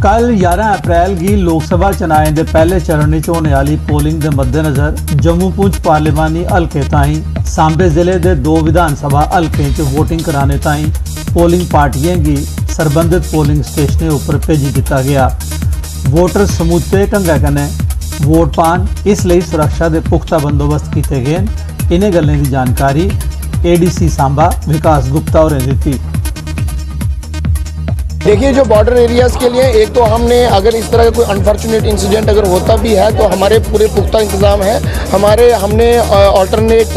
कल 11 अप्रैल की लोकसभा चुनाएं दे पहले चरण च होने वाली पोलिंग के मद्देनजर जम्मू पुंछ पार्लिमानी हल्के ताईं सांबे जिले के 2 विधान सभा हल्के च वोटिंग कराने ताईं पोलिंग पार्टियां की सरबंधित पोलिंग स्टेशनें उपर भेजी दिता गया। वोटर समूचे ढंगे कन्नै वोट पान इसलिए सुरक्षा के पुख्ता बंदोबस्त किए गए। इन्हें गल्लें की जानकारी ADC सांबा विकास गुप्ता होरें दी। देखिए, जो बॉर्डर एरियाज़ के लिए एक तो हमने अगर इस तरह का कोई अनफॉर्चुनेट इंसिडेंट अगर होता भी है तो हमारे पूरे पुख्ता इंतज़ाम है। हमने ऑल्टरनेट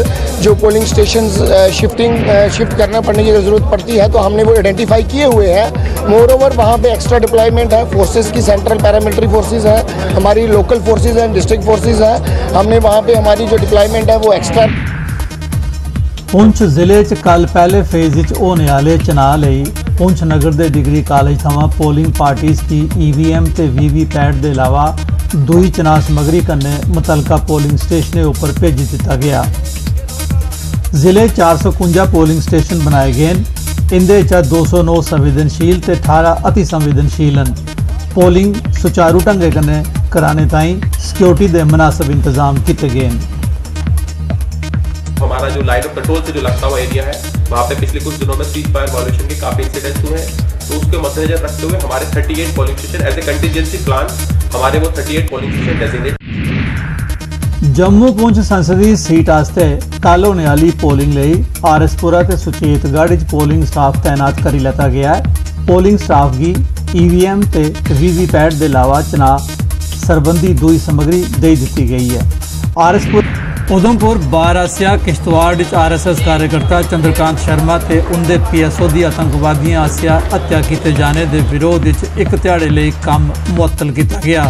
जो पोलिंग स्टेशन शिफ्ट करना पड़ने की ज़रूरत पड़ती है तो हमने वो आइडेंटिफाई किए हुए हैं। मोर ओवर वहाँ पे एक्स्ट्रा डिप्लॉयमेंट है, फोर्सेस की सेंट्रल पैरामिलिट्री फोर्सेस है, हमारी लोकल फोर्सेस हैं, डिस्ट्रिक्ट फोर्सेस है। हमने वहाँ पे हमारी जो डिप्लॉयमेंट है वो एक्स्ट्रा। पुंछ जिले च कल पहले फेज होने वाले चुनाव लई पुंछ नगर के डिग्री कॉलेज थमां पोलिंग पार्टीज़ की EVM ते VVPAT के अलावा दूई चुनाव समग्री कन्नै मुतलका पोलिंग स्टेशनें उपर भेजी दिता गया। जिले 451 पोलिंग स्टेशन बनाए गए। इंदे चा 209 संवेदनशील ते 18 अति संवेदनशील हैं। पोलिंग सुचारू ढंगे कन्नै कराने ताईं सिक्योरिटी के मुनासिब इंतजाम किए गए। हमारा जो लाइन ऑफ कंट्रोल से जो लगता हुआ एरिया है वहाँ पे पिछले कुछ दिनों में सीज फायर वायलेशन के काफी इंसिडेंट्स हुए हैं, तो उसके मद्देनजर रखते हुए हमारे 38 polling station as a contingency plan हमारे वो 38 polling station designate. Jammu Poonch संसदीय सीट आस्ते कल होने वाली पोलिंग लई RS-पुरा ते सुचेतगढ़ च पोलिंग स्टाफ तैनात करी लिया गया है। पोलिंग स्टाफ की EVM ते VVPAT के अलावा चुनाव सरबंधी दूई समग्री दे दी गई है। RS-पुर उधमपुर बार आसिया किश्तवाड़ RSS कार्यकर्ता चंद्रकांत शर्मा ते उनके PSO की आतंकवादियों आसिया हत्या किए जाने के विरोध एक ध्याड़े लिए काम मुअत्तल किया गया।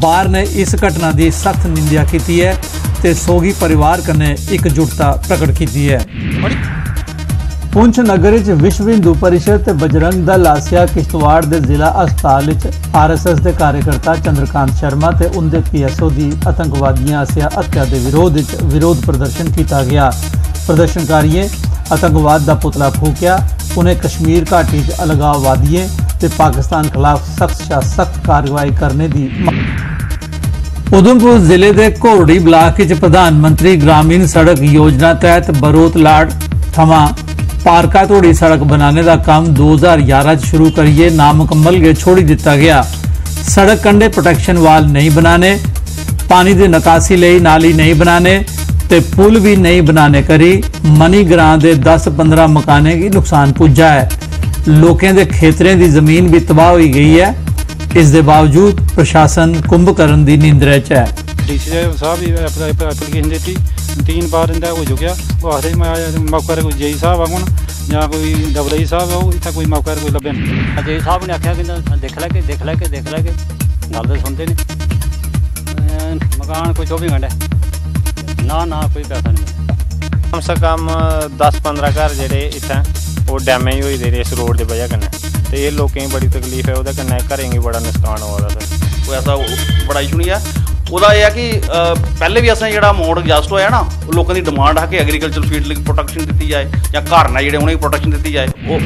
बार ने इस घटना की सख्त निंदा की है ते सोगी परिवार कन्नै एकजुटता प्रकट की है। पुंछ नगर च विश्व हिंदू परिषद ते बजरंग दल आसिया किश्तवाड़ के जिला अस्पताल RSS के कार्यकर्ता चंद्रकांत शर्मा ते उनके PSO की आतंकवादियों आसिया हत्या के विरोध प्रदर्शन किया गया। प्रदर्शनकारियों आतंकवाद का पुतला फूकिया। उन्हें कश्मीर घाटी च अलगाववादियों ते पाकिस्तान खिलाफ सख्त शा सख्त कार्रवाई करने की। उधमपुर जिले के घोरडी ब्लाक च प्रधानमंत्री ग्रामीण सड़क योजना तहत बरोत लाड़ थमां पार्का तोड़ी सड़क बनाने का काम 2011 शुरू करिए नामुकम्मल गए छोड़ी दिता गया। सड़क कंढे प्रोटेक्शन वाल नहीं बनाने, पानी की निकासी लई नाली नहीं बनाने ते पुल भी नहीं बनाने करी मनी ग्रां के 10-15 मकाने की नुकसान पुजा है। लोगों के खेतरें की जमीन भी तबाह हो गई है। इस दे बावजूद प्रशासन कुंभकर्ण की निंद्रा च है। DC साहब भी एप्लीकेशन दी 3 बार इंदा हो चुकिया। वो आखते मैं मौका कोई JE साहब आगन या कोई WI साहब आओ इतना कोई मौका कोई लभे नहीं। JE साहब ने आख्या कि देख लैके गल तो सुनते नहीं। मकान कोई 24 घंटे ना कोई पैसा नहीं। कम से कम 10-15 घर जेह्ड़े इत्थै ओह् डैमेज होई दे इस रोड की वजह कन्नै ते एह् लोकें गी बड़ी तकलीफ है। ओह्दे कन्नै घरें गी बड़ा नुकसान होआ दा सर। कोई ऐसा बड़ा इशू नहीं है। ਉਹਦਾ ਇਹ ਹੈ ਕਿ ਪਹਿਲੇ ਵੀ ਅਸਾਂ ਜਿਹੜਾ ਮੋਡ ਐਡਜਸਟ ਹੋਇਆ ਨਾ ਉਹ ਲੋਕਾਂ ਦੀ ਡਿਮਾਂਡ ਹੈ ਕਿ ਐਗਰੀਕਲਚਰ ਫੀਲਡ ਲਈ ਪ੍ਰੋਟੈਕਸ਼ਨ ਦਿੱਤੀ ਜਾਏ ਜਾਂ ਘਰ ਨਾਲ ਜਿਹੜੇ ਉਹਨਾਂ ਦੀ ਪ੍ਰੋਟੈਕਸ਼ਨ ਦਿੱਤੀ ਜਾਏ। ਉਹ